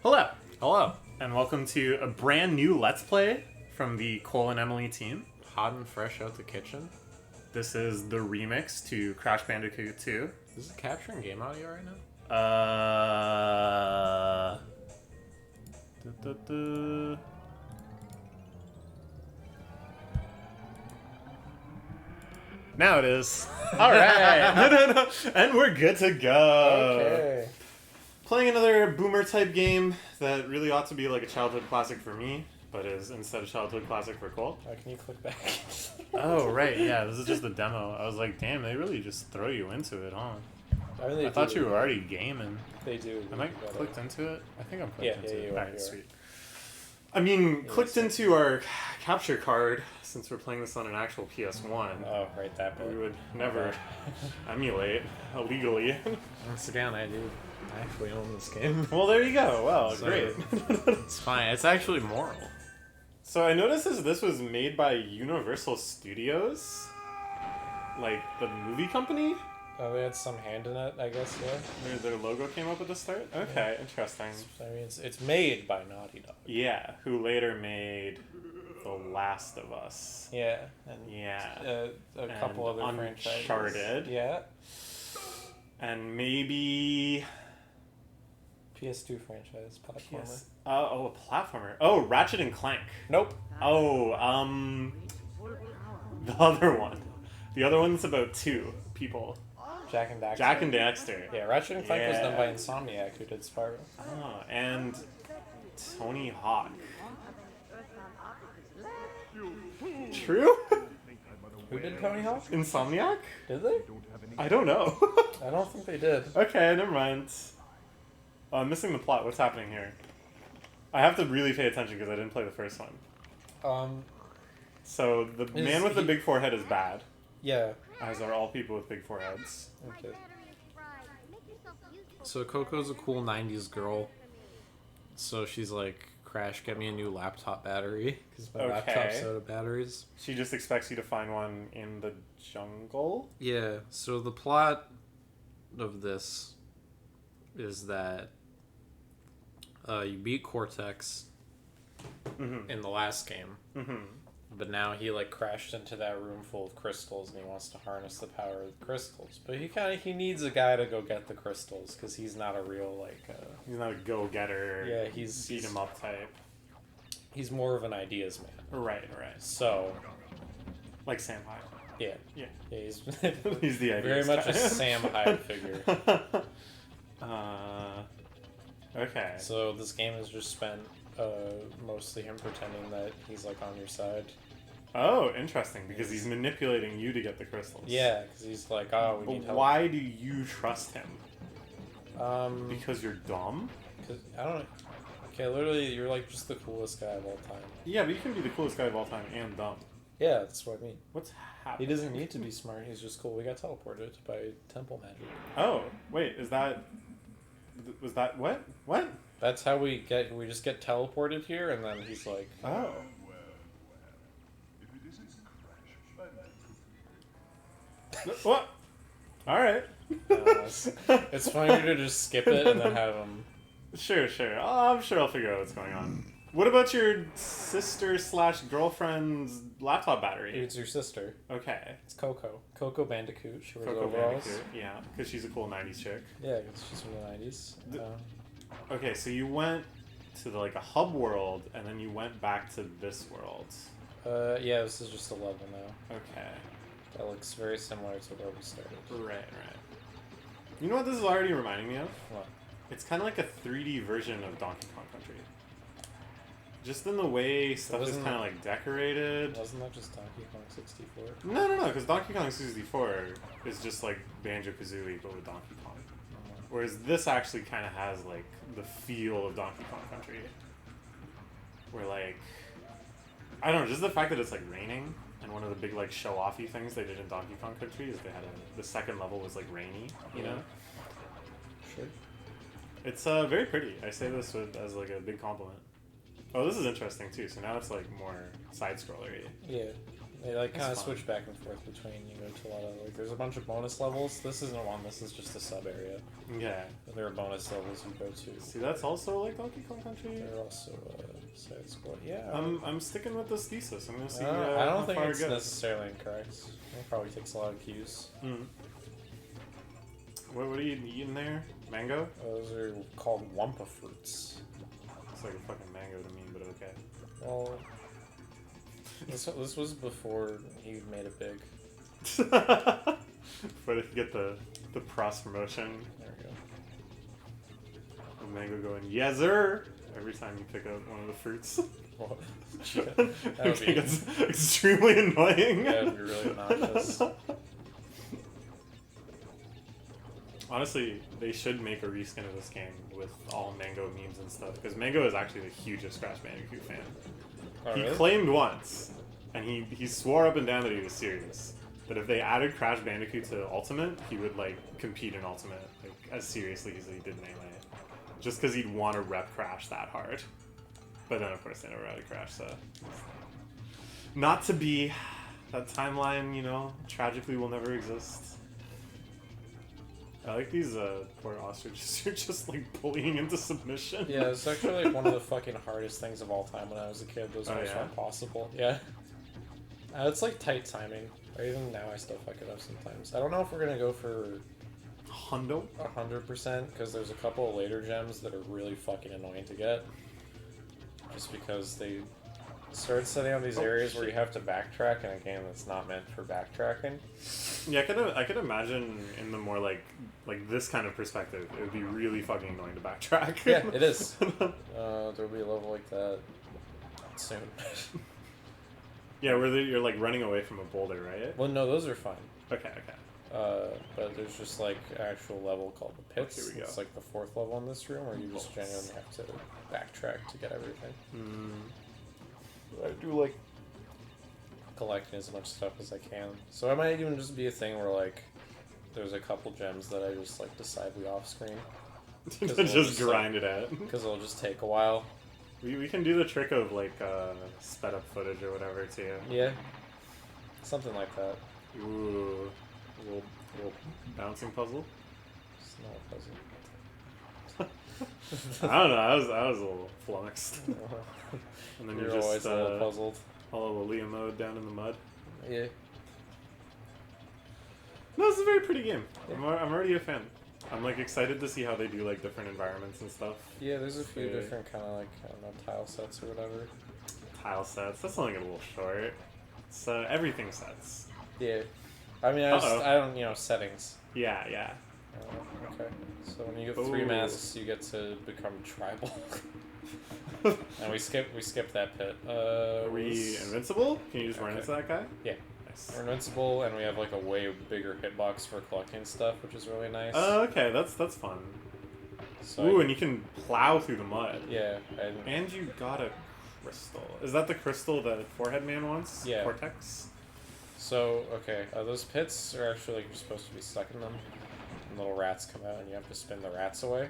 Hello, Hello. and welcome to a brand new Let's Play from the Cole and Emily team. Hot and fresh out the kitchen. This is the remix to Crash Bandicoot 2. Is it capturing game audio right now? Da, da, da. Now it is. All right. No. And we're good to go. Okay. Playing another boomer type game that really ought to be like a childhood classic for me, but is instead a childhood classic for Cole. Can you click back? Oh, right. Yeah, this is just the demo. I was like, damn, they really just throw you into it, huh? I thought you were already gaming. They do. Am I clicked into it? I think I'm clicked into it. You are, Alright, you are. sweet. I mean, clicked into our capture card, since we're playing this on an actual PS1. Oh, right, that bit. We would never emulate illegally. Once again, I actually own this game. Well, there you go. Well, So, great. It's fine. It's actually moral. So I noticed this was made by Universal Studios, like the movie company. Oh, they had some hand in it, I guess, yeah. Their logo came up at the start? Okay, interesting. I mean, it's made by Naughty Dog. Yeah, who later made The Last of Us. Yeah. And Yeah. a couple other franchises. Uncharted. Yeah. And maybe... PS2 franchise, platformer. PS... a platformer. Oh, Ratchet and Clank. Nope. Oh, the other one. The other one's about two people. Jack and Daxter. Jack and Daxter. Yeah, Ratchet and Clank was done Yeah. by Insomniac, who did Spyro. Oh, and Tony Hawk. True? Who did Tony Hawk? Insomniac? Did they? I don't know. I don't think they did. Okay, never mind. Oh, I'm missing the plot. What's happening here? I have to really pay attention because I didn't play the first one. So the man with the big forehead is bad, Yeah. as are all people with big foreheads. Okay. So Coco's a cool 90s girl. So she's like, Crash, get me a new laptop battery. Because my laptop's out of batteries. She just expects you to find one in the jungle? Yeah, so the plot of this is that you beat Cortex in the last game. But now he like crashed into that room full of crystals and he wants to harness the power of the crystals. But he needs a guy to go get the crystals because he's not a real He's not a go-getter. Yeah, he's beat him up type. He's more of an ideas man. Right. So Like Sam Hyde. yeah, Yeah. he's He's the ideas very much guy. a Sam Hyde figure. Okay. So this game is just spent mostly him pretending that he's like on your side. Oh, interesting, because he's manipulating you to get the crystals. Yeah, because he's like, oh, we need But help. why do you trust him? Because Because you're dumb? I don't know. Okay, literally, you're like just the coolest guy of all time. Yeah, but you can be the coolest guy of all time and dumb. Yeah, that's what I mean. What's He happening? doesn't need to be smart. He's just cool. We got teleported by temple magic. Oh, wait, is that... Was that... What? What? That's how we just get teleported here, and then he's like, Oh. What? Alright. it's funny to just skip it and then have him. Sure. Oh, I'm sure I'll figure out what's going on. What about your sister/girlfriend's laptop battery? It's your sister. Okay. It's Coco Bandicoot. She wears Coco overalls. Bandicoot. Yeah, because she's a cool 90s chick. Yeah, because she's from the 90s. Okay, so you went to like a hub world, and then you went back to this world. Yeah, this is just 11 now. Okay. That looks very similar to where we started. Right. You know what this is already reminding me of? What? It's kind of like a 3D version of Donkey Kong Country. Just in the way stuff is kind of like decorated. Wasn't that just Donkey Kong 64? No, because Donkey Kong 64 is just like Banjo-Kazooie, but with Donkey Kong. Whereas this actually kind of has like the feel of Donkey Kong Country. Where like, I don't know, just the fact that it's like raining, and one of the big like show-offy things they did in Donkey Kong Country is they had the second level was like rainy, you know? Sure. It's very pretty. I say this as like a big compliment. Oh, this is interesting too. So now it's like more side-scrollery. Yeah. They like kind of That's fun. switch back and forth between. You go to a lot of like. There's a bunch of bonus levels. This isn't one. This is just a sub area. Yeah. But there are bonus levels you go to. See, that's also like Donkey Kong Country. There are also side scroll. Yeah. I'm sticking with this thesis. I'm gonna see. I how don't think far it's it goes. necessarily incorrect. It probably takes a lot of cues. Mm. What are you eating there? Mango? Those are called Wumpa fruits. It's like a fucking mango to me, but okay. Well, this was before you made it big. But if you get the cross promotion, There we go. the mango going yes sir every time you pick up one of the fruits. Well, I think it's extremely annoying. that would be really obnoxious. Honestly, they should make a reskin of this game with all Mango memes and stuff, because Mango is actually the hugest Crash Bandicoot fan. Oh, He really? claimed once, and he swore up and down that he was serious, that if they added Crash Bandicoot to Ultimate, he would like compete in Ultimate like as seriously as he did in Melee, just because he'd want to rep Crash that hard. But then of course they never added Crash, so not to be. That timeline, you know, tragically will never exist. I like these poor ostriches who are just like bullying into submission. Yeah, it's actually like one of the fucking hardest things of all time when I was a kid. Those Oh, most yeah? impossible. Yeah. It's like tight timing. Or even now I still fuck it up sometimes. I don't know if we're gonna go for Hundo? 100% because there's a couple of later gems that are really fucking annoying to get. Just because they start setting up these areas where you have to backtrack in a game that's not meant for backtracking. Yeah, I could imagine in the more like this kind of perspective, it would be really fucking annoying to backtrack. Yeah, it is. There'll be a level like that soon. Yeah, where you're like running away from a boulder, right? Well, no, those are fine. Okay. But there's just like an actual level called the pits. Here we go. It's like the 4th level in this room where you just genuinely have to backtrack to get everything. I do like collecting as much stuff as I can. So it might even just be a thing where like there's a couple gems that I just like decide we off screen. Just grind it out. Because it'll just take a while. We can do the trick of like sped up footage or whatever too. Yeah. Something like that. Ooh, a little bouncing puzzle. It's not a puzzle. I don't know. I was a little flummoxed. And then You're you're just always a little puzzled. all Liam mode down in the mud. Yeah. No, it's a very pretty game. I'm already a fan. I'm like excited to see how they do like different environments and stuff. Yeah, there's a few Yeah. different kind of like, I don't know, tile sets or whatever. Tile sets. That's only a little short. It's everything sets. Yeah. I mean, I don't, settings. Yeah. Okay. So when you get 3 Ooh. masks, you get to become tribal. And we skip that pit. Are we invincible? Can you just run Okay. into that guy? Yeah. Nice. We're invincible, and we have like a way bigger hitbox for collecting stuff, which is really nice. Oh, okay. That's fun. So Ooh, and you can plow through the mud. yeah, And you got a crystal. Is that the crystal that Forehead Man wants? Yeah. Cortex? so okay, those pits are actually like you're supposed to be stuck in them, and little rats come out, and you have to spin the rats away.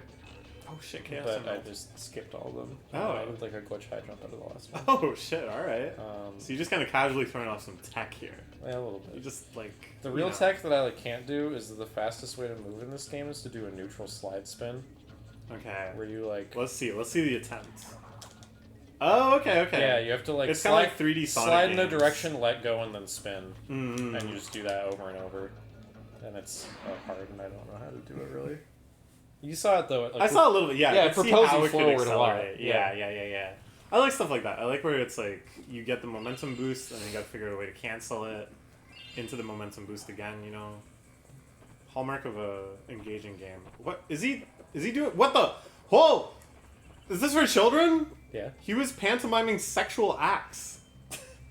Oh shit, Chaos But I Emerald. just skipped all of them. Oh. I did like a glitch high jump out of the last one. Oh shit, alright. Um, So you just kind of casually throwing off some tech here. yeah, a little You bit. just like... The you real know. tech that I like can't do is that the fastest way to move in this game is to do a neutral slide spin, Okay. where you like Let's see the attempt. Oh, okay. yeah, you have to like It's kind of like 3D Sonic slide in a games. direction, let go, and then spin, Mm. and you just do that over and over, and it's hard, and I don't know how to do it really. You saw it though. Like, I saw a little bit, yeah. Yeah, I it could see propels how you it could forward a lot. accelerate. Yeah. I like stuff like that. I like where it's like you get the momentum boost and then you gotta figure out a way to cancel it into the momentum boost again, you know. Hallmark of a engaging game. What is he doing? What the? Whoa! Is this for children? Yeah. He was pantomiming sexual acts.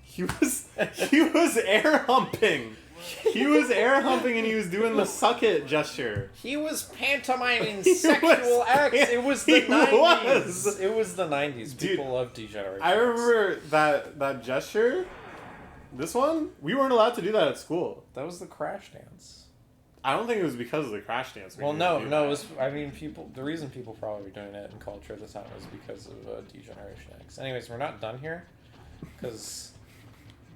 He was air humping. He was air humping and he was doing the suck it gesture. He was pantomiming He sexual was- acts. It was the he 90s. was. It was the 90s. Dude, People love degeneration. I remember that gesture. This one, we weren't allowed to do that at school. That was the Crash Dance. I don't think it was because of the Crash Dance. we Well, needed to no. do It that. was. I mean, the reason people probably were doing it in culture at the time was because of Degeneration X. Anyways, we're not done here, because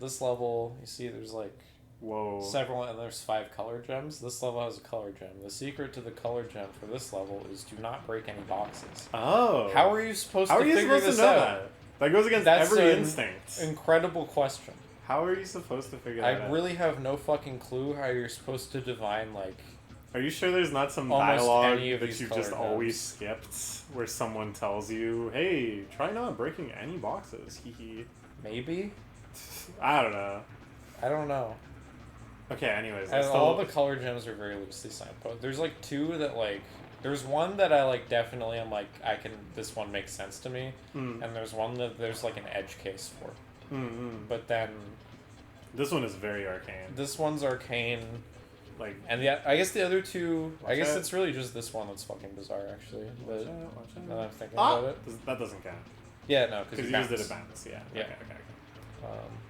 this level, you see there's like Whoa. several, and there's 5 color gems. This level has a color gem. The secret to the color gem for this level is do not break any boxes. Oh. How are you supposed How to are you figure supposed this to know out? that? That goes against That's every an instinct. Incredible question. How are you supposed to figure that out? I really have no fucking clue how you're supposed to divine, like... Are you sure there's not some almost dialogue any of that these you color just gems. always skipped, where someone tells you, "Hey, try not breaking any boxes." Hee hee. Maybe? I don't know. I don't know. Okay, anyways, And all the color gems are very loosely signposted. There's like 2 that like... There's one that I like definitely am like, this one makes sense to me. And there's one that there's like an edge case for. But then... This one is very arcane. This one's arcane. Like, And yeah, I guess the other 2... I guess out. it's really just this one that's fucking bizarre, actually. But now that I'm thinking ah! about it. That doesn't count. Yeah, no, because Because you used it at bounce, yeah. Yeah. Okay.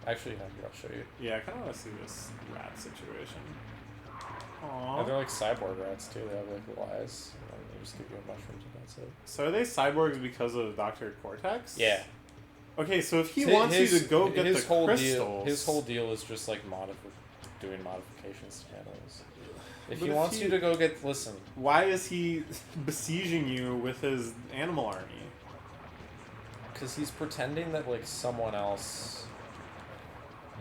Actually, no, here, I'll show you. Yeah, I kind of want to see this rat situation. Oh, Aww. they're like cyborg rats, too. They have like little eyes. And they just give you mushrooms and that's it. So are they cyborgs because of Dr. Cortex? Yeah. Okay, so if he So wants you to go get the whole crystals... his whole deal is just like doing modifications to animals. If But he if wants you to go get... Listen. Why is he besieging you with his animal army? Because he's pretending that like someone else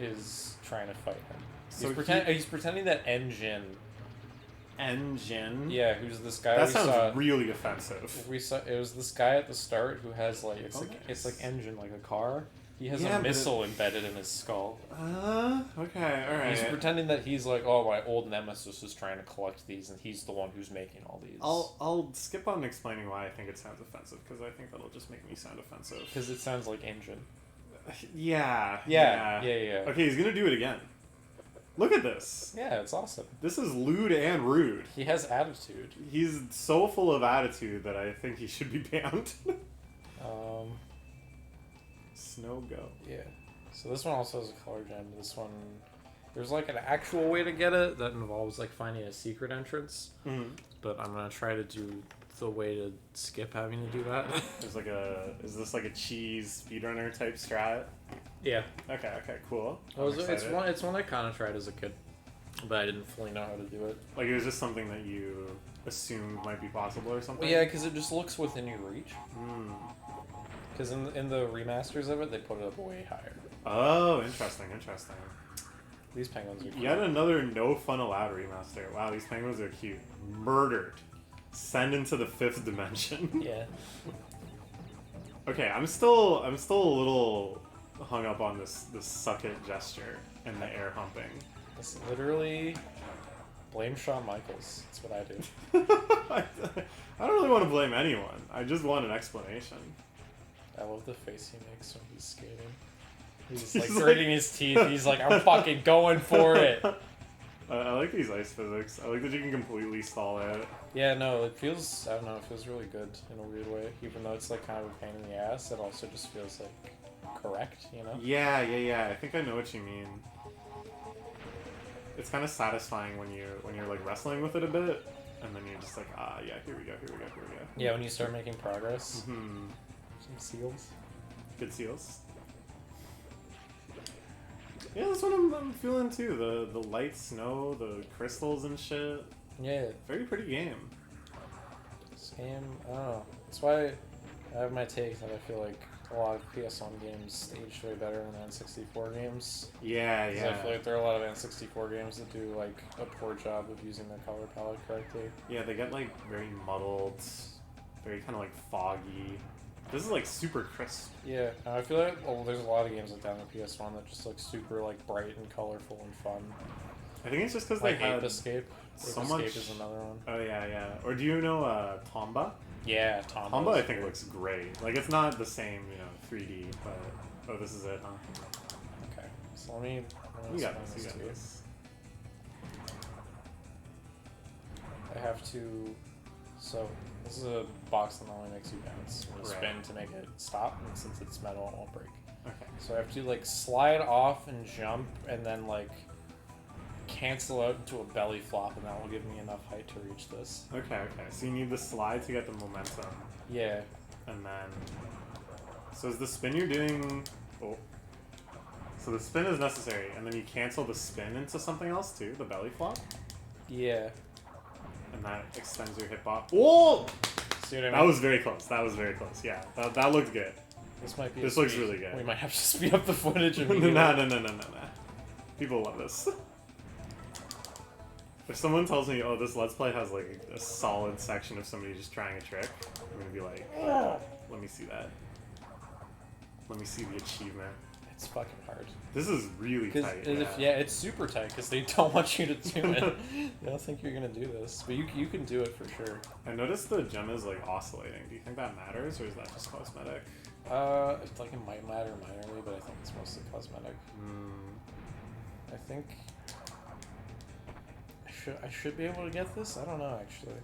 is trying to fight him. So He's pretending that Engine... Engine? Yeah, who's this guy That we sounds saw... really offensive. We saw... It was this guy at the start who has like... It's like Engine, like a car. He has a missile embedded in his skull. Okay, alright. He's pretending that he's like, oh, my old nemesis is trying to collect these, and he's the one who's making all these. I'll skip on explaining why I think it sounds offensive, because I think that'll just make me sound offensive. Because it sounds like Engine. Yeah. Yeah. Okay, he's gonna do it again. Look at this. Yeah, it's awesome. This is lewd and rude. He has attitude. He's so full of attitude that I think he should be banned. Snow go. Yeah. So this one also has a color gem. This one, there's like an actual way to get it that involves like finding a secret entrance. But I'm gonna try to do the way to skip having to do that. Is this like a cheese speedrunner type strat? Yeah. Okay, cool. It's one I kind of tried as a kid, but I didn't fully know how to do it. Like it was just something that you assumed might be possible or something? Well, yeah, because it just looks within your reach. Because in the remasters of it, they put it up way higher. Oh, interesting. These penguins are cute. Yet another no fun allowed remaster. Wow, these penguins are cute. Murdered. Send into the 5th dimension. Yeah. Okay, I'm still a little hung up on this suck it gesture and the air humping. It's literally blame Shawn Michaels. That's what I do. I don't really want to blame anyone. I just want an explanation. I love the face he makes when he's skating. He's like gritting his teeth. He's like, I'm fucking going for it. I like these ice physics. I like that you can completely stall it. Yeah, no, it feels, I don't know, it feels really good in a weird way. Even though it's like kind of a pain in the ass, it also just feels like correct, you know? Yeah. I think I know what you mean. It's kind of satisfying when you're like wrestling with it a bit, and then you're just like, yeah, here we go. Yeah, when you start making progress. Mm-hmm. Some seals. Good seals. Yeah, that's what I'm feeling too. The light snow, the crystals and shit. Yeah. Very pretty game. This game, I don't know. That's why I have my take that I feel like a lot of PS1 games staged way better than N64 games. Yeah. I feel like there are a lot of N64 games that do like a poor job of using their color palette correctly. Yeah, they get like very muddled, very kind of like foggy. This is like super crisp. Yeah, I feel like there's a lot of games like that on the PS1 that just look super like bright and colorful and fun. I think it's just because like they had Ape Escape. so Ape much. Escape is another one. Oh yeah. Or do you know Tomba? Yeah, Tomba. Tomba I think looks great. Like it's not the same, 3D, but this is it, huh? Okay, so let me You got explain this. to you. I have to. So this is a box that only makes you bounce. You spin to make it stop, and since it's metal, it won't break. Okay. So I have to like slide off and jump, and then like cancel out into a belly flop, and that will give me enough height to reach this. Okay. So you need the slide to get the momentum, Yeah. and then. So is the spin you're doing? Oh. So the spin is necessary, and then you cancel the spin into something else too, the belly flop, Yeah. and that extends your hitbox. Whoa! See what I mean? That was very close. That was very close. Yeah, that looked good. This might be. This looks really good. We might have to speed up the footage. No. People love this. If someone tells me, oh, this Let's Play has like a solid section of somebody just trying a trick, I'm gonna be like, let me see that. Let me see the achievement. It's fucking hard. This is really tight. It's super tight because they don't want you to do it. They don't think you're gonna do this, but you can do it for sure. I noticed the gem is like oscillating. Do you think that matters, or is that just cosmetic? It's like it might matter minorly, but I think it's mostly cosmetic. I think I should be able to get this. I don't know actually.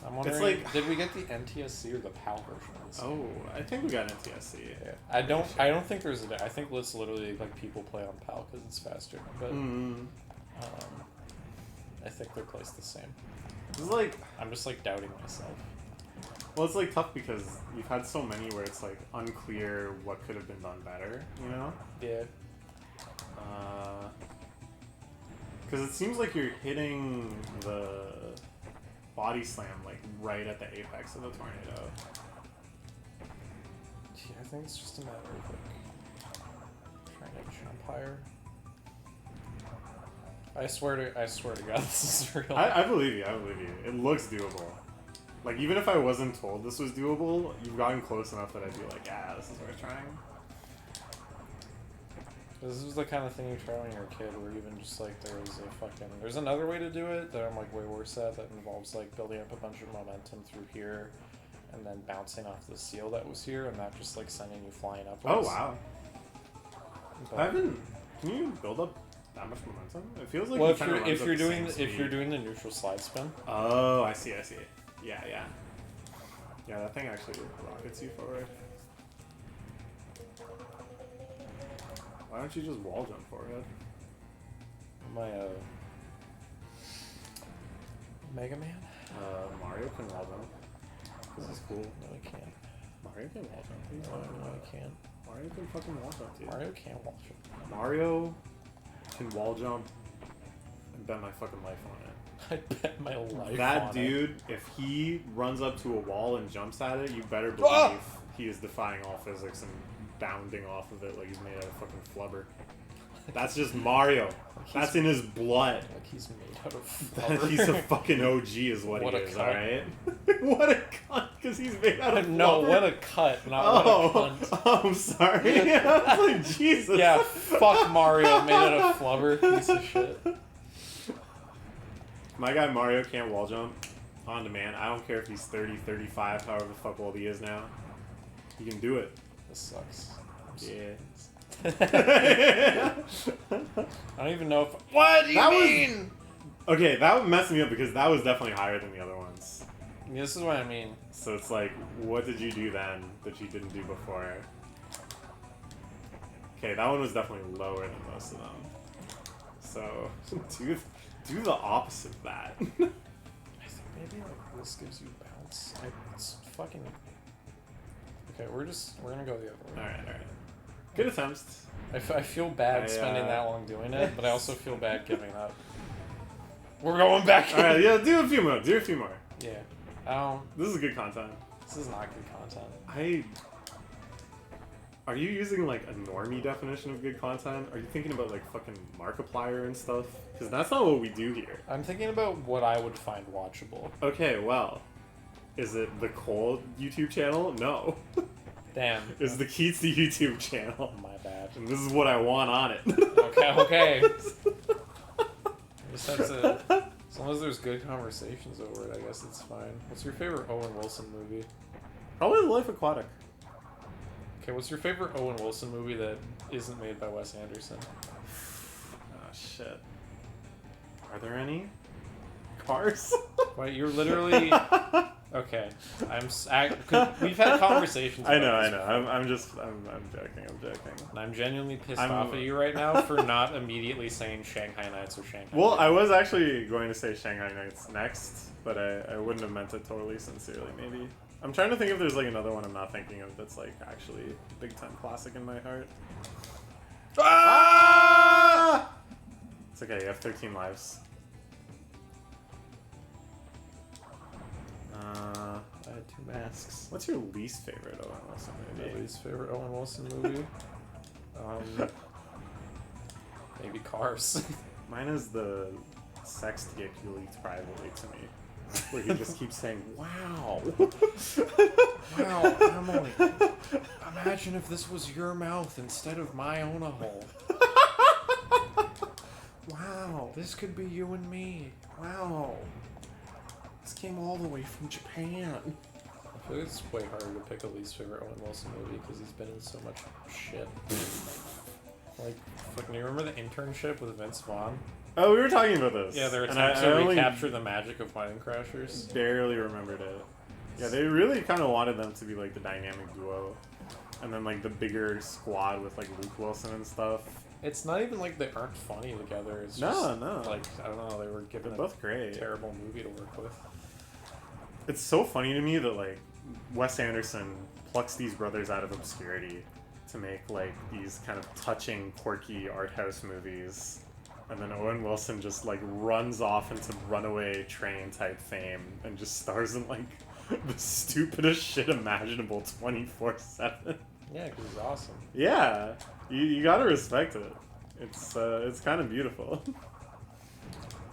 I'm wondering. It's like, did we get the NTSC or the PAL version of this? Oh, I think we got NTSC. Yeah. I don't think there's a. I think it's literally like people play on PAL because it's faster. But I think they're placed the same. It's like I'm just like doubting myself. Well, it's like tough because you've had so many where it's like unclear what could have been done better. You know? Yeah. Because it seems like you're hitting the body slam like right at the apex of the tornado. Yeah, I think it's just a matter of like trying to jump higher. I swear to God, this is real. I believe you. I believe you. It looks doable. Like even if I wasn't told this was doable, you've gotten close enough that I'd be like, yeah, this is worth trying. This is the kind of thing you try when you're a kid, or even just like there's another way to do it that I'm like way worse at that involves like building up a bunch of momentum through here and then bouncing off the seal that was here and that just like sending you flying upwards. Oh wow. But, can you build up that much momentum? It feels like well, if you're doing the neutral slide spin. Oh, I see. Yeah. Yeah, that thing actually rockets you forward. Why don't you just wall jump forward? My Mega Man? Mario can wall jump. This is cool. No, he can't. Mario can wall jump. No, he can't. Mario can fucking wall jump, dude. Mario can't wall jump. Mario can wall jump and bet my fucking life on it. I bet my life that on dude, if he runs up to a wall and jumps at it, you better believe he is defying all physics and bounding off of it like he's made out of fucking flubber. That's just Mario. That's in his blood. Like he's made out of flubber. He's a fucking OG is what he is, alright? What a cunt, because he's made out of flubber. No, what a cut, not what a cunt. Oh, I'm sorry. I was like, Jesus. Yeah, fuck Mario made out of flubber, piece of shit. My guy Mario can't wall jump on demand. I don't care if he's 30, 35, however the fuck old he is now. He can do it. This sucks. Yeah. I don't even know if. What do you mean? Okay, that messed me up because that was definitely higher than the other ones. This is what I mean. So it's like, what did you do then that you didn't do before? Okay, that one was definitely lower than most of them. So, do the opposite of that. I think maybe like this gives you bounce. It's fucking. Okay, we're gonna go the other way. Alright. Good attempts. I feel bad spending that long doing it, but I also feel bad giving up. We're going back. Alright, yeah, do a few more. Yeah. This is good content. This is not good content. Are you using like a normie definition of good content? Are you thinking about like fucking Markiplier and stuff? Because that's not what we do here. I'm thinking about what I would find watchable. Okay, well, is it the Cole YouTube channel? No. Damn. It's the Keats YouTube channel. My bad. And this is what I want on it. Okay. Just have to, as long as there's good conversations over it, I guess it's fine. What's your favorite Owen Wilson movie? Probably The Life Aquatic. Okay, what's your favorite Owen Wilson movie that isn't made by Wes Anderson? Oh, shit. Are there any? Cars? Wait, you're literally... Okay, we've had conversations. I know. I'm joking. And I'm genuinely pissed off at you right now for not immediately saying Shanghai Nights or Shanghai. Well, I was actually going to say Shanghai Nights next, but I wouldn't have meant it totally sincerely. Maybe I'm trying to think if there's like another one I'm not thinking of that's like actually big time classic in my heart. Ah! It's okay, you have 13 lives. I had 2 masks. What's your least favorite Owen Wilson movie? My least favorite Owen Wilson movie? Maybe Cars. Mine is the sex tape he leaked privately to me. Where he just keeps saying, wow. Wow, Emily. Imagine if this was your mouth instead of my own a hole. Wow. This could be you and me. Wow. This came all the way from Japan. I feel like it's way harder to pick a least favorite Owen Wilson movie because he's been in so much shit. Like, fucking, you remember the Internship with Vince Vaughn? Oh, we were talking about this. Yeah, they were And attempting I to only recapture the magic of Wedding Crashers. barely remembered it. Yeah, they really kind of wanted them to be like the dynamic duo. And then like the bigger squad with like Luke Wilson and stuff. It's not even like they aren't funny together. It's No, just, no. like, I don't know, they were given They're both great. terrible movie to work with. It's so funny to me that like Wes Anderson plucks these brothers out of obscurity to make like these kind of touching, quirky art house movies, and then Owen Wilson just like runs off into Runaway Train type fame and just stars in like the stupidest shit imaginable 24/7. Yeah, because he's awesome. Yeah, you gotta respect it. It's kind of beautiful.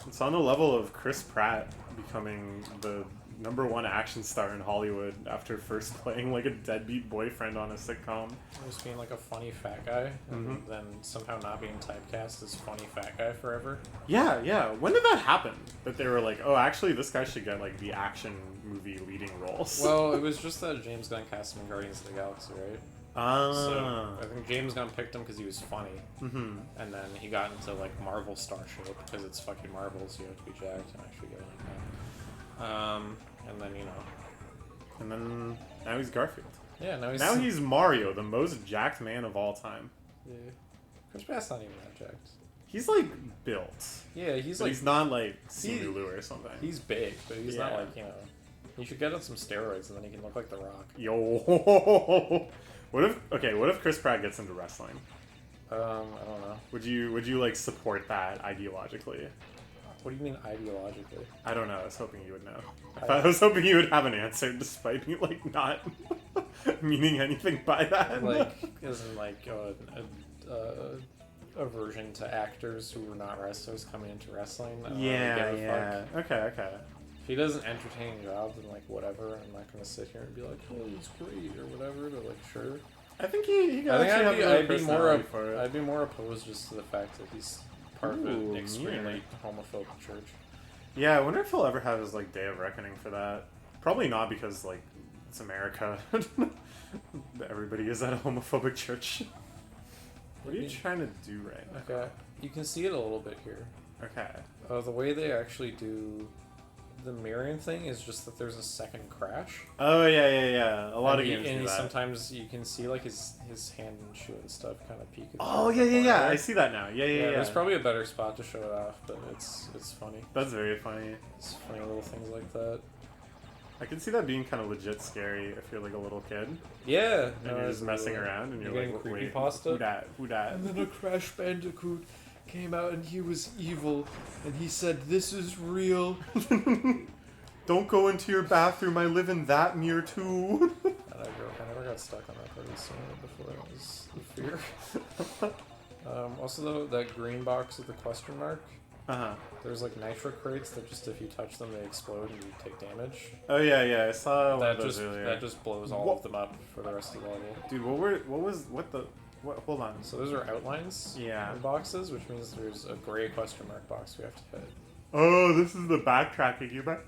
It's on the level of Chris Pratt becoming the #1 action star in Hollywood after first playing like a deadbeat boyfriend on a sitcom. Just being like a funny fat guy, and then somehow not being typecast as funny fat guy forever. Yeah, yeah. When did that happen? That they were like, oh, actually, this guy should get like the action movie leading roles. Well, it was just that James Gunn cast him in Guardians of the Galaxy, right? So I think James Gunn picked him because he was funny, and then he got into like Marvel Starship because it's fucking Marvel, so you have to be jacked and actually get like that. And then and then now he's Garfield. yeah, Now he's Mario, the most jacked man of all time. yeah. Chris Pratt's not even that jacked. He's like built. Yeah, he's But like he's not like Simu Liu or something. he's big, but he's not Yeah. like He should get on some steroids and then he can look like The Rock. Yo. What if Chris Pratt gets into wrestling? I don't know. Would you like support that ideologically? What do you mean ideologically? I don't know. I was hoping you would know. I was hoping you would have an answer, despite me like not meaning anything by that. Like, isn't like aversion to actors who are not wrestlers coming into wrestling? I don't really give a fuck. Okay. If he does an entertaining job, then like whatever. I'm not gonna sit here and be like, oh, it's great or whatever. But like, sure. I think he I think actually have I'd be more personality for it. I'd be more opposed just to the fact that he's part of an Ooh, extremely homophobic church. Yeah, I wonder if he'll ever have his like day of reckoning for that. Probably not, because like it's America. Everybody is at a homophobic church. What are you trying to do right now? Okay, you can see it a little bit here. Okay. The way they actually do the mirroring thing is just that there's a second crash. Oh yeah. A lot of games do that. Sometimes you can see like his hand and shoe and stuff kind of peek. Oh yeah. I see that now. Yeah. There's probably a better spot to show it off, but it's funny. That's very funny. It's funny little things like that. I can see that being kind of legit scary if you're like a little kid. Yeah. And you're just messing around and you're like, getting wait, creepypasta? who dat? And then a Crash Bandicoot came out and he was evil and he said, "This is real." Don't go into your bathroom. I live in that mirror too. I never got stuck on that part of the scene before. That was the fear. Also, though, that green box with the question mark. There's like nitro crates that just if you touch them they explode and you take damage. Oh yeah. I saw one of those earlier. That just blows all of them up for the rest of the level. Dude, what? Hold on. So those are outlines. Yeah. In boxes, which means there's a gray question mark box we have to hit. Oh, this is the backtracking. You back.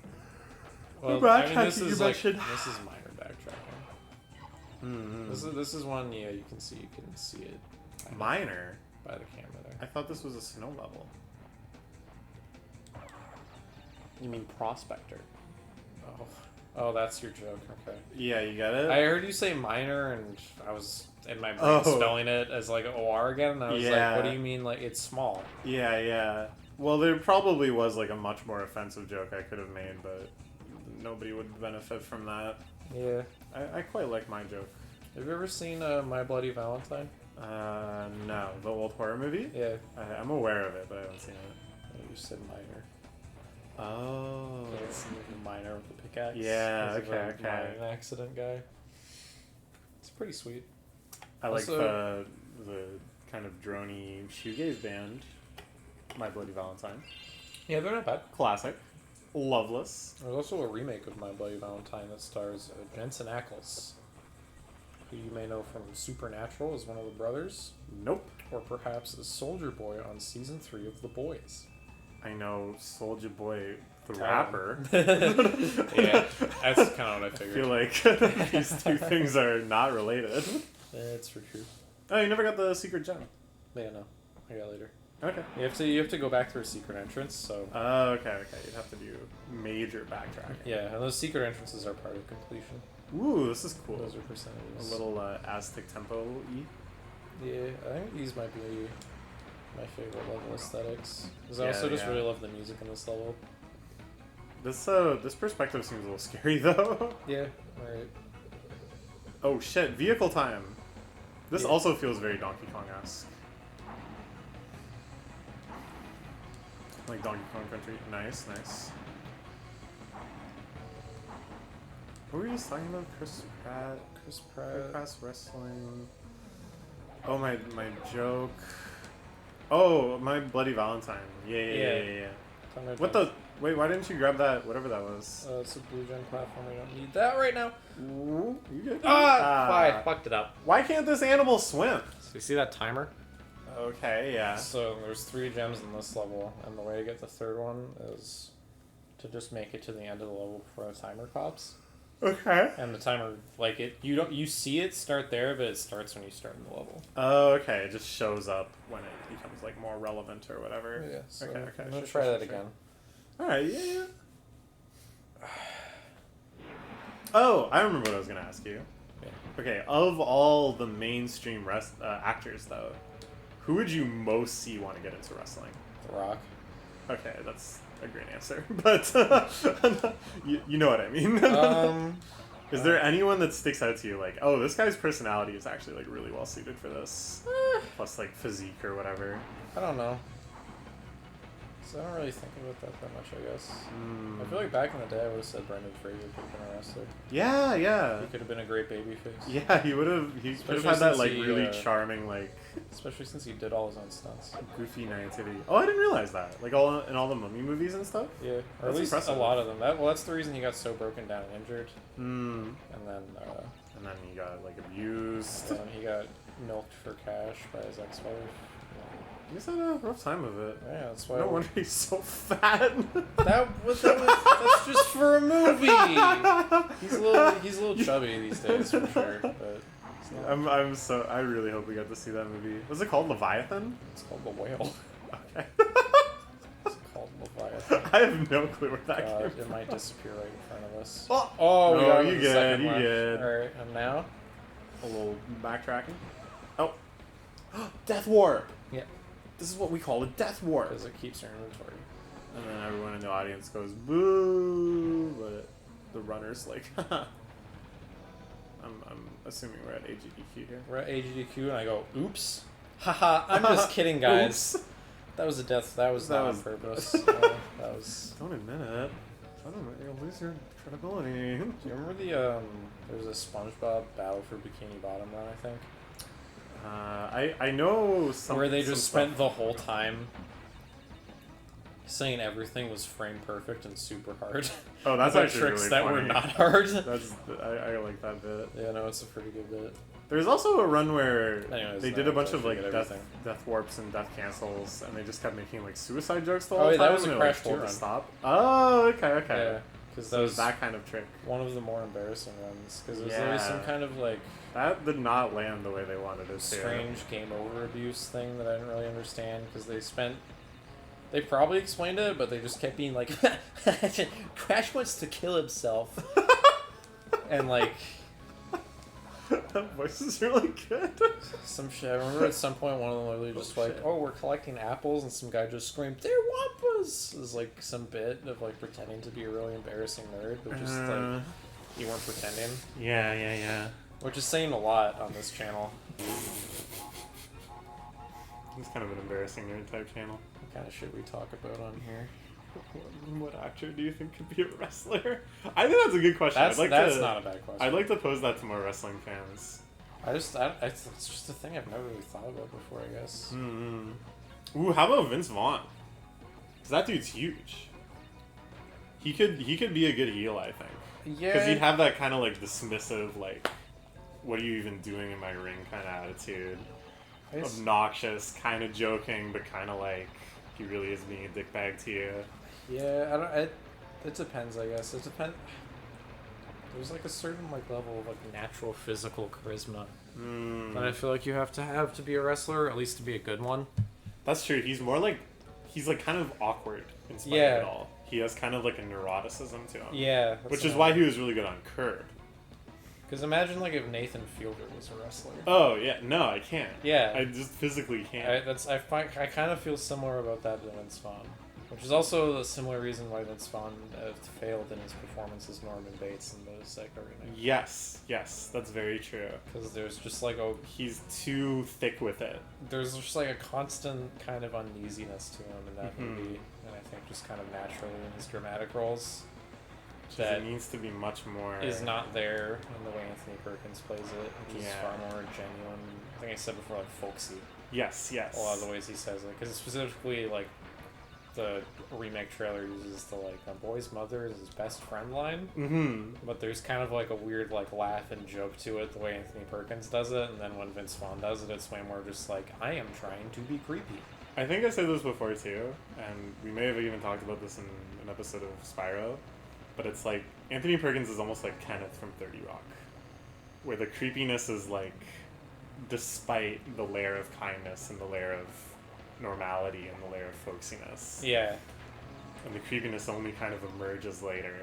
Well, this is minor backtracking. This is one. Yeah, you can see it. Minor. By the camera there. I thought this was a snow level. You mean Prospector? Oh, that's your joke. Okay. Yeah, you got it. I heard you say minor, and I was in my brain spelling it as like OR again, and I was like, "What do you mean? Like it's small?" Yeah. Well, there probably was like a much more offensive joke I could have made, but nobody would benefit from that. Yeah. I quite like my joke. Have you ever seen My Bloody Valentine? No. The old horror movie? Yeah. I'm aware of it, but I haven't seen it. You said minor. Oh. It's minor with the pickaxe. Yeah, He's a okay. mining accident guy. It's pretty sweet. I Also, like the kind of droney shoegaze band, My Bloody Valentine. Yeah, they're not bad. Classic. Loveless. There's also a remake of My Bloody Valentine that stars Jensen Ackles, who you may know from Supernatural as one of the brothers. Nope. Or perhaps as Soldier Boy on Season 3 of The Boys. I know Soulja Boy, the rapper. Yeah, that's kind of what I I figured. feel like these two things are not related. That's for true. Oh, you never got the secret gem. Yeah, no. I got later. Okay. You have to go back through a secret entrance, so... Oh, okay. You'd have to do major backtracking. Yeah, and those secret entrances are part of completion. Ooh, this is cool. Those are percentages. A little Aztec tempo-y. Yeah, I think these might be my favorite level aesthetics. Because I also just really love the music in this level. This perspective seems a little scary, though. Yeah, alright. Oh, shit. Vehicle time. This Yeah. also feels very Donkey Kong-esque. Like Donkey Kong Country. Nice. What were you just talking about? Chris Pratt? Chris Pratt. Pratt's wrestling. Oh, my joke. Oh, My Bloody Valentine. Yeah. What the... Wait, why didn't you grab that, whatever that was? It's a blue gen platform. I don't need that right now. Ooh, you good? I fucked it up. Why can't this animal swim? So you see that timer? Okay, yeah. So there's 3 gems in this level, and the way to get the 3rd one is to just make it to the end of the level before the timer pops. Okay. And the timer, like you see it start there, but it starts when you start in the level. Oh, okay. It just shows up when it becomes like more relevant or whatever. Yeah. So Okay. I'm gonna try that again. All right. Yeah. Oh, I remember what I was gonna ask you. Yeah. Okay. Of all the mainstream actors, though, who would you most see want to get into wrestling? The Rock. Okay, that's a great answer, but you know what I mean. Is there anyone that sticks out to you like, oh, this guy's personality is actually like really well suited for this, plus like physique or whatever? I don't know. So I don't really think about that much, I guess. I feel like back in the day, I would have said Brendan Fraser could have been a wrestler. Yeah. He could have been a great babyface. Yeah, he would have. He could have Especially had that since like he, really charming, like Especially since he did all his own stunts. goofy naivety. Oh, I didn't realize that. Like all in all the Mummy movies and stuff. Yeah, or That's at least impressive. a lot of them. That's the reason he got so broken down and injured. And And then then he got like abused. he got milked for cash by his ex-wife. He's had a rough time of it. Yeah, that's why. No wonder he's so fat. That's just for a movie. He's a little chubby these days for sure. But it's not. I really hope we get to see that movie. Was it called Leviathan? It's called The Whale. Okay. It's called Leviathan. I have no clue where that came It from. might disappear right in front of us. Oh, we no, got you the good, second you one. good. Alright, and now? A little backtracking. Oh. Death War! Yeah. This is what we call a Death War. Because it keeps your inventory. And then everyone in the audience goes, boo! But the runner's like, haha. I'm assuming we're at AGDQ here. We're at AGDQ and I go, oops. Haha, I'm just kidding, guys. Oops. That was a death. That was not on purpose. That was... Don't admit it. You'll lose your credibility. Do you remember there was a SpongeBob Battle for Bikini Bottom run, I think? I know some... Where they just spent stuff. the whole time saying everything was frame perfect and super hard. Oh, that's about actually tricks really that funny. were not hard. I like that bit. Yeah, no, it's a pretty good bit. There's also a run where Anyways, they no, did a bunch I of like forget death everything. warps and death cancels, and they just kept making like suicide jokes the Oh, whole yeah, time. that was a and Crash like, Bandicoot told to run. stop. Oh, okay. Yeah, because So that kind of trick. one of the more embarrassing runs. Because there was some kind of like That did not land the way they wanted it to. strange game over abuse thing that I didn't really understand. Because they probably explained it, but they just kept being like, Crash wants to kill himself. And like... That voice is really good. Some shit. I remember at some point one of them literally just like, oh, we're collecting apples, and some guy just screamed, "They're wampas!" It was like some bit of like pretending to be a really embarrassing nerd, but just like you weren't pretending. Yeah. Which is saying a lot on this channel. It's kind of an embarrassing nerd type channel. What kind of shit we talk about on here? What actor do you think could be a wrestler? I think that's a good question. That's not a bad question. I'd like to pose that to more wrestling fans. It's just a thing I've never really thought about before, I guess. Mm-hmm. Ooh, how about Vince Vaughn? Because that dude's huge. He could be a good heel, I think. Yeah. Because he'd have that kind of like dismissive, like, what are you even doing in my ring kind of attitude. Obnoxious, kind of joking, but kind of like he really is being a dickbag to you. Yeah, it depends, I guess. It depends. There's like a certain like level of like natural physical charisma that I feel like you have to be a wrestler, at least to be a good one. That's true. He's like kind of awkward in spite of it all. He has kind of like a neuroticism to him. Yeah. Which is why he was really good on Curb. Because imagine like if Nathan Fielder was a wrestler. Oh yeah, no, I can't. Yeah. I just physically can't. I kind of feel similar about that to Vince Vaughn. Which is also a similar reason why Vince Vaughn failed in his performance as Norman Bates in the Psycho remake. Yes, that's very true. Because there's just like he's too thick with it. There's just like a constant kind of uneasiness to him in that movie, and I think just kind of naturally in his dramatic roles. That needs to be much more. Is not there in the way Anthony Perkins plays it, which is far more genuine. I think I said before, like folksy. Yes. A lot of the ways he says it, because specifically like. The remake trailer uses the like a boy's mother is his best friend line, but there's kind of like a weird like laugh and joke to it the way Anthony Perkins does it, and then when Vince Vaughn does it, it's way more just like I am trying to be creepy. I think I said this before too, and we may have even talked about this in an episode of Spyro, but it's like Anthony Perkins is almost like Kenneth from 30 Rock, where the creepiness is like despite the layer of kindness and the layer of normality and the layer of folksiness. Yeah. And the creepiness only kind of emerges later.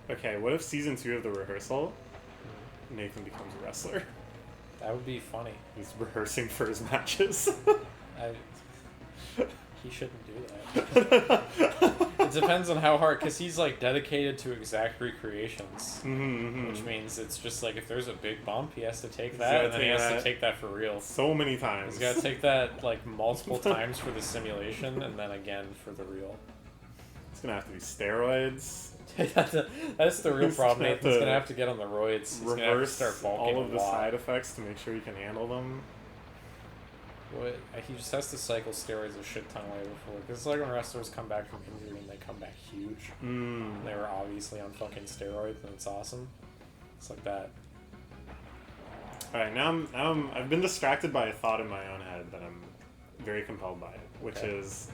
Okay, what if season 2 of The Rehearsal, Nathan becomes a wrestler? That would be funny. He's rehearsing for his matches. He shouldn't do that. It depends on how hard, because he's like dedicated to exact recreations, which means it's just like if there's a big bump, he has to take that, and then he has to take that for real. So many times. He's got to take that like multiple times for the simulation, and then again for the real. It's gonna have to be steroids. That's the real problem. Nathan's gonna have to get on the roids. He's gonna have to start bulking all of the side effects to make sure he can handle them. He just has to cycle steroids a shit ton way before. Because it's like when wrestlers come back from injury and they come back huge. They were obviously on fucking steroids and it's awesome. It's like that. Alright, now I've been distracted by a thought in my own head that I'm very compelled by, which is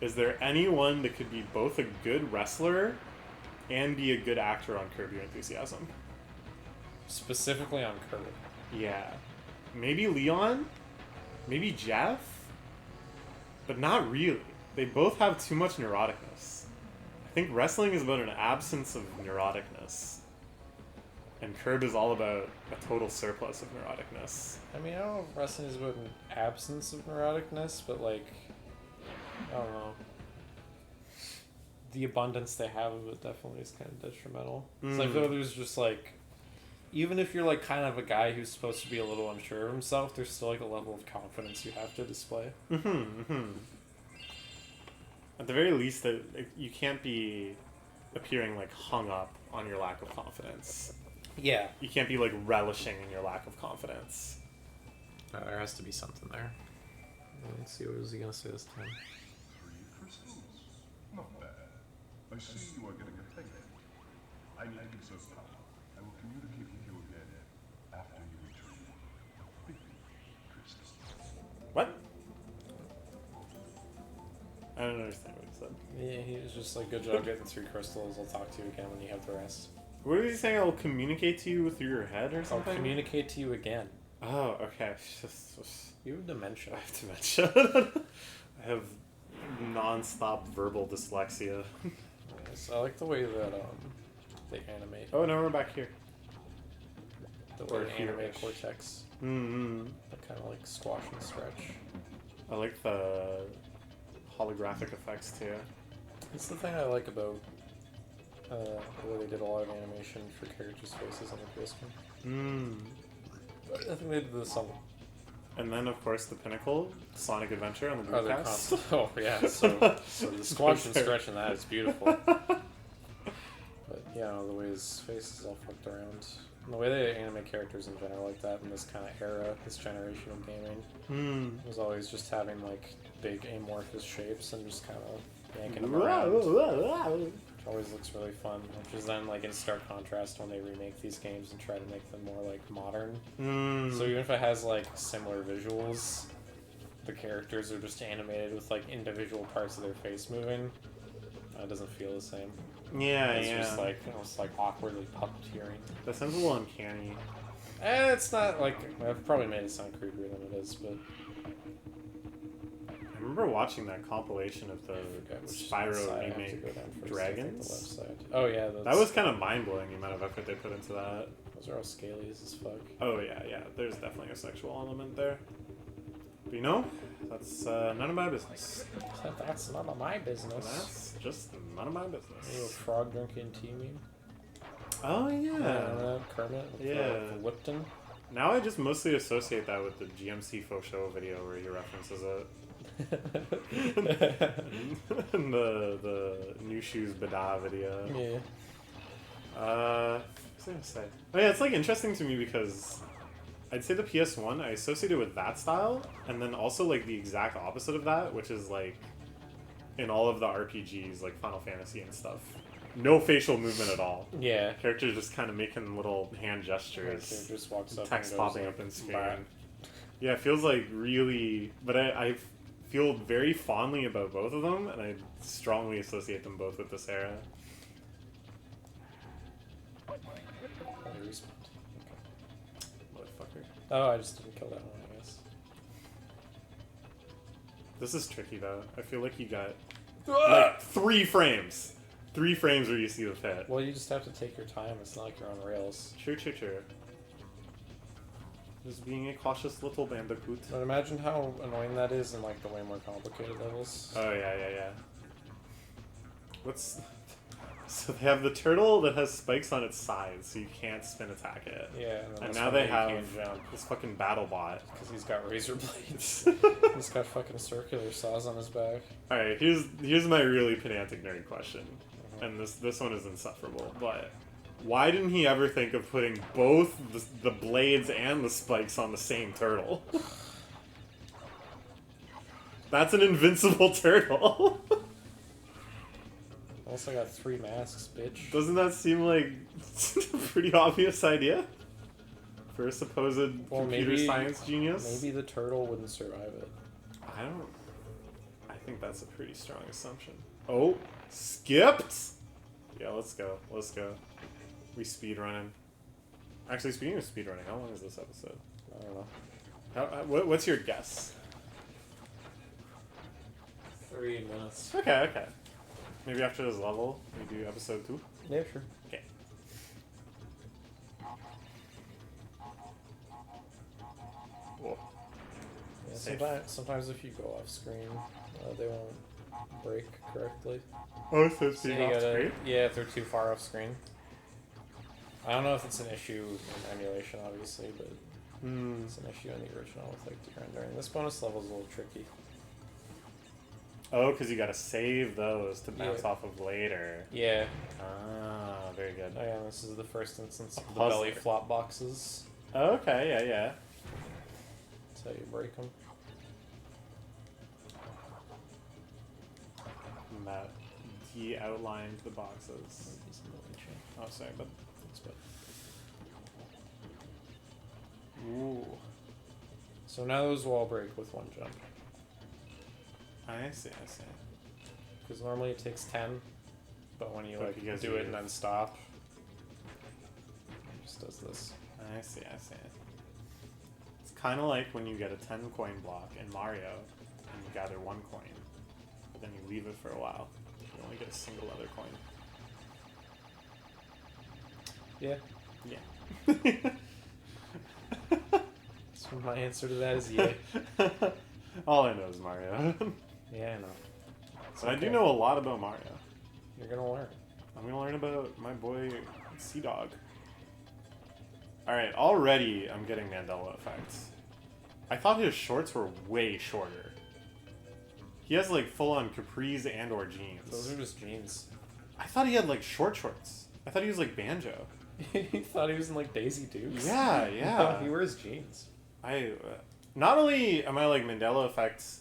there anyone that could be both a good wrestler and be a good actor on Curb Your Enthusiasm? Specifically on Curb. Yeah. Maybe Leon? Maybe Jeff? But not really. They both have too much neuroticness. I think wrestling is about an absence of neuroticness. And Curb is all about a total surplus of neuroticness. I mean, I don't know if wrestling is about an absence of neuroticness, but like, I don't know. The abundance they have of it definitely is kind of detrimental. It's like though there's just like, even if you're like kind of a guy who's supposed to be a little unsure of himself, there's still like a level of confidence you have to display. At the very least, that you can't be appearing like hung up on your lack of confidence. Yeah. You can't be like relishing in your lack of confidence. There has to be something there. Let's see, what was he gonna say this time? 3 crystals. Not bad. I see you are getting a taste. I need to so power. I will communicate with you again after you retrieve 50 crystals. What? I don't understand what he said. Yeah, he was just like, good job getting 3 crystals. I'll talk to you again when you have the rest. What was he saying? I'll communicate to you through your head or something? I'll communicate to you again. Oh, okay. You have dementia. I have dementia. I have non-stop verbal dyslexia. Yes, I like the way that they animate. Oh, no, we're back here. The way they animate Cortex. They kind of like squash and stretch. I like the holographic effects too. That's the thing I like about the way they did a lot of animation for characters' faces on the PS one. I think they did this on And then, of course, the pinnacle, Sonic Adventure on the other Dreamcast. consoles. Oh yeah, so the squash and stretch in that is beautiful. But yeah, the way his face is all fucked around. And the way they animate characters in general like that in this kind of era, this generation of gaming, was always just having like big amorphous shapes and just kind of yanking them around. Which always looks really fun, which is then like in stark contrast when they remake these games and try to make them more like modern. So even if it has like similar visuals, the characters are just animated with like individual parts of their face moving. It doesn't feel the same. Yeah, It's yeah. just like almost like awkwardly puppeteering. That sounds a little uncanny. It's not like I've probably made it sound creepier than it is, but I remember watching that compilation of the Spyro remake Dragons. Oh yeah, That was kind of mind-blowing, the amount of effort they put into that. Those are all scaly as fuck. Oh yeah, yeah. There's definitely a sexual element there. But you know, that's none of my business. That's none of my business. That's just none of my Little business. frog drinking tea meme. Oh yeah. Kermit. With Yeah. the Lipton. Now I just mostly associate that with the GMC faux show video where he references it. And the new shoes Bada video. Yeah. What was I gonna say? Oh yeah, it's like interesting to me because I'd say the PS1 I associated with that style, and then also like the exact opposite of that, which is like in all of the RPGs like Final Fantasy and stuff. No facial movement at all. Yeah. Characters just kind of making little hand gestures. Character just walks up Text and goes popping like, up in screen. "Bah." Yeah, it feels like really, but I feel very fondly about both of them, and I strongly associate them both with this era. Oh, they respawned. Okay. Motherfucker. Oh, I just didn't kill that one, I guess. This is tricky though. I feel like you got like 3 frames. 3 frames where you see the pit. Well, you just have to take your time. It's not like you're on rails. True. Just being a cautious little bandicoot. But imagine how annoying that is in like the way more complicated levels. Oh yeah. What's so they have the turtle that has spikes on its sides, so you can't spin attack it. Yeah, And this now one they you have can't jump this fucking battle bot. because he's got razor blades. He's got fucking circular saws on his back. All right, here's my really pedantic nerd question, and this one is insufferable. But why didn't he ever think of putting both the blades and the spikes on the same turtle? That's an invincible turtle. Also got 3 masks, bitch. Doesn't that seem like a pretty obvious idea for a supposed computer science genius? Maybe the turtle wouldn't survive it. I think that's a pretty strong assumption. Oh, skipped? Yeah, let's go. We speed running. Actually, speaking of speed running, how long is this episode? I don't know. What's your guess? 3 minutes. Okay. Maybe after this level, we do episode 2? Yeah, sure. Okay. Whoa. Yeah, Safe. sometimes if you go off screen, they won't break correctly. Oh, so it's So being you off gotta, screen? yeah, if they're too far off screen. I don't know if it's an issue in emulation, obviously, but it's an issue in the original with like de-rendering. This bonus level is a little tricky. Oh, because you gotta save those to bounce Yeah. off of later. Yeah. Ah, very good. Oh yeah, this is the first instance of the Puzzler. belly flop boxes. Okay, yeah. That's how you break them. And that de-outlined the boxes. Oh, sorry, but That's what. ooh, So now those will all break with 1 jump. I see. Because normally it takes 10, but when you But like because do you- it and then stop, it just does this. I see. It's kind of like when you get a 10 coin block in Mario, and you gather 1 coin, but then you leave it for a while. You only get a single other coin. Yeah. Yeah. So my answer to that is yeah. All I know is Mario. Yeah, I know. But I do know a lot about Mario. You're gonna learn. I'm gonna learn about my boy Sea Dog. Alright, already I'm getting Mandela effects. I thought his shorts were way shorter. He has like full-on capris and or jeans. Those are just jeans. I thought he had like short shorts. I thought he was like Banjo. He thought he was in like Daisy Dukes. Yeah, yeah. He wears jeans. Not only am I like Mandela effects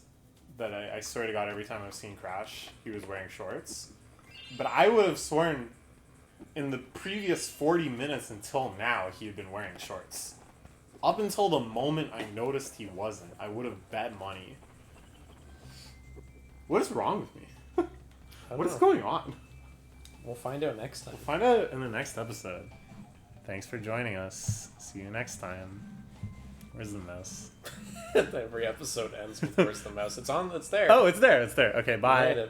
that I swear to God every time I've seen Crash, he was wearing shorts. But I would have sworn in the previous 40 minutes until now he had been wearing shorts. Up until the moment I noticed he wasn't, I would have bet money. What is wrong with me? What is going on? We'll find out next time. We'll find out in the next episode. Thanks for joining us. See you next time. Where's the mouse? Every episode ends with "Where's the mouse?" It's there. Oh, it's there. It's there. Okay, bye. Bye.